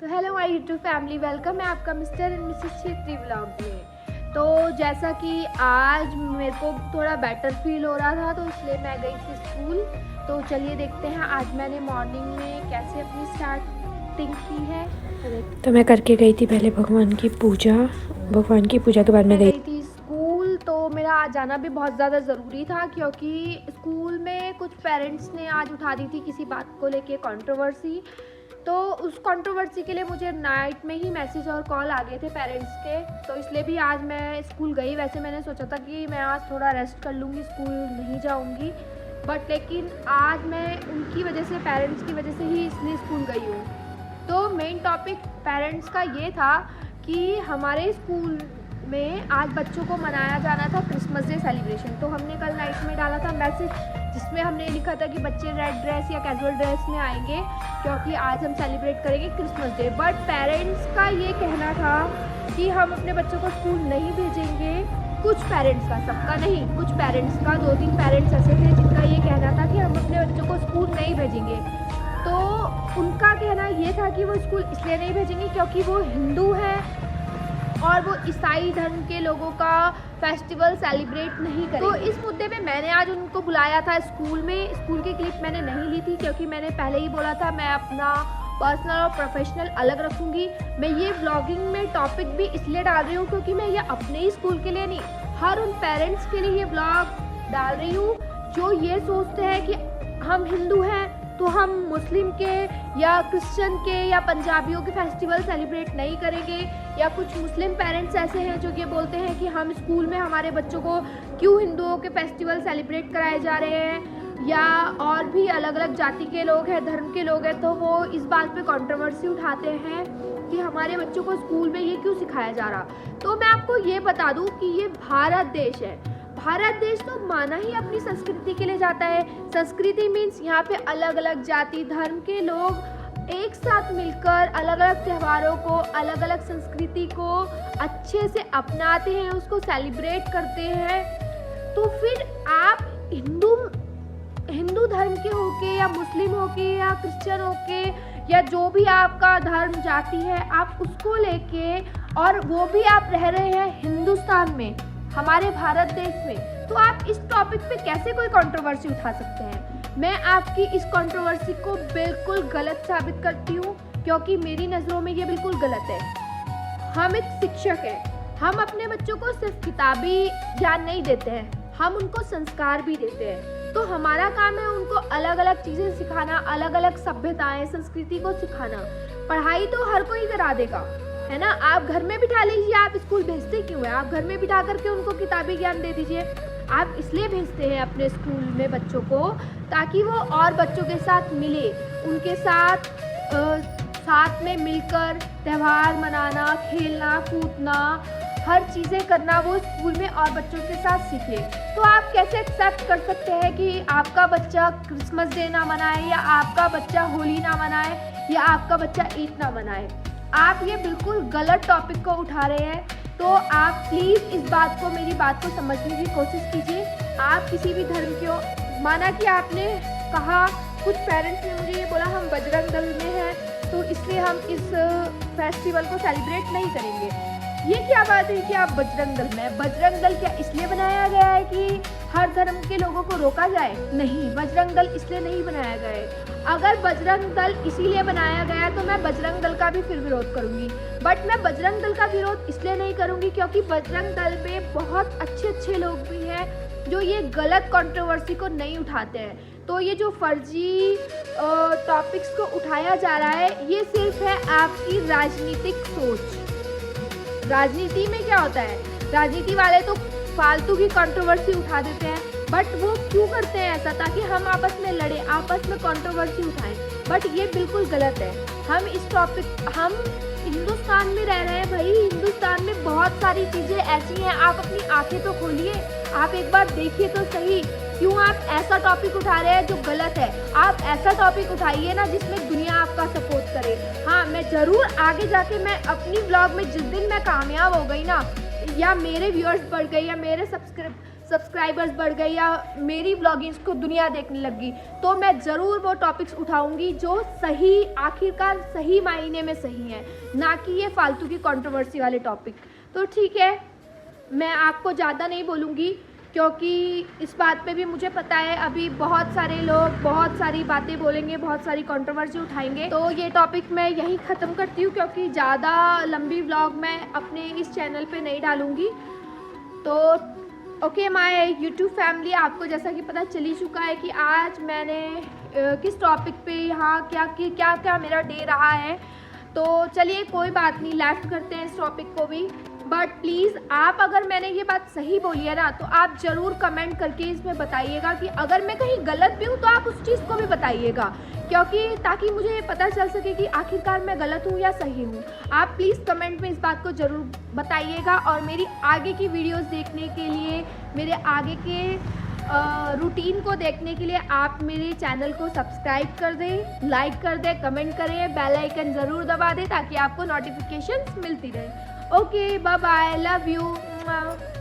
तो hello my YouTube family, welcome है आपका mister and Mrs Chhetri vlog में। तो जैसा कि आज मेरे को थोड़ा बेटर फील हो रहा था तो इसलिए मैं गई थी स्कूल। तो चलिए देखते हैं आज मैंने मॉर्निंग में कैसे अपनी स्टार्टिंग की है। तो मैं करके गई थी पहले भगवान की पूजा के बाद मैं गई थी स्कूल। तो मेरा आज जाना भी बहुत ज़्यादा ज़रूरी था क्योंकि स्कूल में कुछ पेरेंट्स ने आज उठा दी थी किसी बात को लेके कंट्रोवर्सी। तो उस कंट्रोवर्सी के लिए मुझे नाइट में ही मैसेज और कॉल आ गए थे पेरेंट्स के, तो इसलिए भी आज मैं स्कूल गई। वैसे मैंने सोचा था कि मैं आज थोड़ा रेस्ट कर लूँगी, स्कूल नहीं जाऊँगी, बट लेकिन आज मैं उनकी वजह से, पेरेंट्स की वजह से ही इसलिए स्कूल गई हूँ। तो मेन टॉपिक पेरेंट्स का ये था कि हमारे स्कूल में आज बच्चों को मनाया जाना था क्रिसमस डे सेलिब्रेशन। तो हमने कल नाइट में डाला था मैसेज जिसमें हमने लिखा था कि बच्चे रेड ड्रेस या कैजुअल ड्रेस में आएंगे क्योंकि आज हम सेलिब्रेट करेंगे क्रिसमस डे। बट पेरेंट्स का ये कहना था कि हम अपने बच्चों को स्कूल नहीं भेजेंगे। कुछ पेरेंट्स का, सबका नहीं, कुछ पेरेंट्स का, 2-3 पेरेंट्स ऐसे थे जिनका ये कहना था कि हम अपने बच्चों को स्कूल नहीं भेजेंगे। तो उनका कहना ये था कि वो स्कूल इसलिए नहीं भेजेंगे क्योंकि वो हिंदू है और वो ईसाई धर्म के लोगों का फेस्टिवल सेलिब्रेट नहीं करेंगे। तो इस मुद्दे पे मैंने आज उनको बुलाया था स्कूल में। स्कूल की क्लिप मैंने नहीं ली थी क्योंकि मैंने पहले ही बोला था मैं अपना पर्सनल और प्रोफेशनल अलग रखूँगी। मैं ये व्लॉगिंग में टॉपिक भी इसलिए डाल रही हूँ क्योंकि मैं ये अपने ही स्कूल के लिए नहीं, हर उन पेरेंट्स के लिए ये व्लॉग डाल रही हूँ जो ये सोचते हैं कि हम हिंदू हैं तो हम मुस्लिम के या क्रिश्चियन के या पंजाबियों के फेस्टिवल सेलिब्रेट नहीं करेंगे। या कुछ मुस्लिम पेरेंट्स ऐसे हैं जो ये बोलते हैं कि हम स्कूल में हमारे बच्चों को क्यों हिंदुओं के फेस्टिवल सेलिब्रेट कराए जा रहे हैं, या और भी अलग अलग जाति के लोग हैं, धर्म के लोग हैं, तो वो इस बात पे कंट्रोवर्सी उठाते हैं कि हमारे बच्चों को स्कूल में ये क्यों सिखाया जा रहा। तो मैं आपको ये बता दूँ कि ये भारत देश है। भारत देश तो माना ही अपनी संस्कृति के लिए जाता है। संस्कृति मीन्स यहाँ पे अलग अलग जाति धर्म के लोग एक साथ मिलकर अलग अलग त्योहारों को, अलग अलग संस्कृति को अच्छे से अपनाते हैं, उसको सेलिब्रेट करते हैं। तो फिर आप हिंदू धर्म के होके या मुस्लिम होके या क्रिश्चियन होके या जो भी आपका धर्म जाति है, आप उसको लेके, और वो भी आप रह रहे हैं हिंदुस्तान में, हमारे भारत देश में, तो आप इस टॉपिक पे कैसे कोई कंट्रोवर्सी उठा सकते हैं। मैं आपकी इस कंट्रोवर्सी को बिल्कुल गलत साबित करती हूँ क्योंकि मेरी नज़रों में ये बिल्कुल गलत है। हम एक शिक्षक हैं, हम अपने बच्चों को सिर्फ किताबी ज्ञान नहीं देते हैं, हम उनको संस्कार भी देते हैं। तो हमारा काम है उनको अलग अलग चीज़ें सिखाना, अलग अलग सभ्यताएं, संस्कृति को सिखाना। पढ़ाई तो हर कोई करा देगा, है ना। आप घर में बिठा लीजिए, आप स्कूल भेजते क्यों है? आप घर में बिठा करके उनको किताबी ज्ञान दे दीजिए। आप इसलिए भेजते हैं अपने स्कूल में बच्चों को ताकि वो और बच्चों के साथ मिले, उनके साथ में मिलकर त्यौहार मनाना, खेलना कूदना, हर चीज़ें करना वो स्कूल में और बच्चों के साथ सीखे। तो आप कैसे एक्सेप्ट कर सकते हैं कि आपका बच्चा क्रिसमस डे ना मनाए, या आपका बच्चा होली ना मनाए, या आपका बच्चा ईद ना मनाए। आप ये बिल्कुल गलत टॉपिक को उठा रहे हैं। तो आप प्लीज़ इस बात को, मेरी बात को समझने की कोशिश कीजिए। आप किसी भी धर्म के हो, माना कि आपने कहा, कुछ पेरेंट्स ने मुझे ये बोला हम बजरंग दल में हैं तो इसलिए हम इस फेस्टिवल को सेलिब्रेट नहीं करेंगे। ये क्या बात है कि आप बजरंग दल में हैं? बजरंग दल क्या इसलिए बनाया गया है कि हर धर्म के लोगों को रोका जाए? नहीं, बजरंग दल इसलिए नहीं बनाया गया है। अगर बजरंग दल इसीलिए बनाया गया है तो मैं बजरंग दल का भी फिर विरोध करूंगी। बट मैं बजरंग दल का विरोध इसलिए नहीं करूंगी क्योंकि बजरंग दल में बहुत अच्छे लोग भी हैं जो ये गलत कंट्रोवर्सी को नहीं उठाते हैं। तो ये जो फर्जी टॉपिक्स को उठाया जा रहा है ये सिर्फ है आपकी राजनीतिक सोच। राजनीति में क्या होता है, राजनीति वाले तो फालतू की कंट्रोवर्सी उठा देते हैं, बट वो क्यों करते हैं ऐसा? ताकि हम आपस में लड़े, आपस में कंट्रोवर्सी उठाएं। बट ये बिल्कुल गलत है। हम हिंदुस्तान में रह रहे हैं भाई, हिंदुस्तान में बहुत सारी चीज़ें ऐसी हैं। आप अपनी आंखें तो खोलिए, आप एक बार देखिए तो सही, क्यों आप ऐसा टॉपिक उठा रहे हैं जो गलत है। आप ऐसा टॉपिक उठाइए ना जिसमें दुनिया आपका सपोर्ट करे। हाँ, मैं ज़रूर आगे जाके, मैं अपनी ब्लॉग में जिस दिन मैं कामयाब हो गई ना, या मेरे व्यूअर्स बढ़ गए, या मेरे सब्सक्राइबर्स बढ़ गए या मेरी व्लॉगिंग्स को दुनिया देखने लगी, तो मैं ज़रूर वो टॉपिक्स उठाऊंगी जो सही, आखिरकार सही मायने में सही हैं, ना कि ये फालतू की कंट्रोवर्सी वाले टॉपिक। तो ठीक है, मैं आपको ज़्यादा नहीं बोलूँगी क्योंकि इस बात पे भी मुझे पता है अभी बहुत सारे लोग बहुत सारी बातें बोलेंगे, बहुत सारी कंट्रोवर्सी उठाएंगे। तो ये टॉपिक मैं यहीं ख़त्म करती हूँ क्योंकि ज़्यादा लंबी व्लॉग मैं अपने इस चैनल पे नहीं डालूँगी। तो ओके माय यूट्यूब फैमिली, आपको जैसा कि पता चल ही चुका है कि आज मैंने किस टॉपिक पे यहाँ क्या मेरा डे रहा है। तो चलिए कोई बात नहीं, लेफ्ट करते हैं इस टॉपिक को भी। बट प्लीज़ आप, अगर मैंने ये बात सही बोली है ना, तो आप ज़रूर कमेंट करके इसमें बताइएगा कि अगर मैं कहीं गलत भी हूँ तो आप उस चीज़ को भी बताइएगा, क्योंकि ताकि मुझे ये पता चल सके कि आखिरकार मैं गलत हूँ या सही हूँ। आप प्लीज़ कमेंट में इस बात को ज़रूर बताइएगा। और मेरी आगे की वीडियोज़ देखने के लिए, मेरे आगे के रूटीन को देखने के लिए आप मेरे चैनल को सब्सक्राइब कर दें, लाइक कर दें, कमेंट करें, बेल आइकन ज़रूर दबा दें ताकि आपको नोटिफिकेशंस मिलती रहे। Okay, bye bye, love you.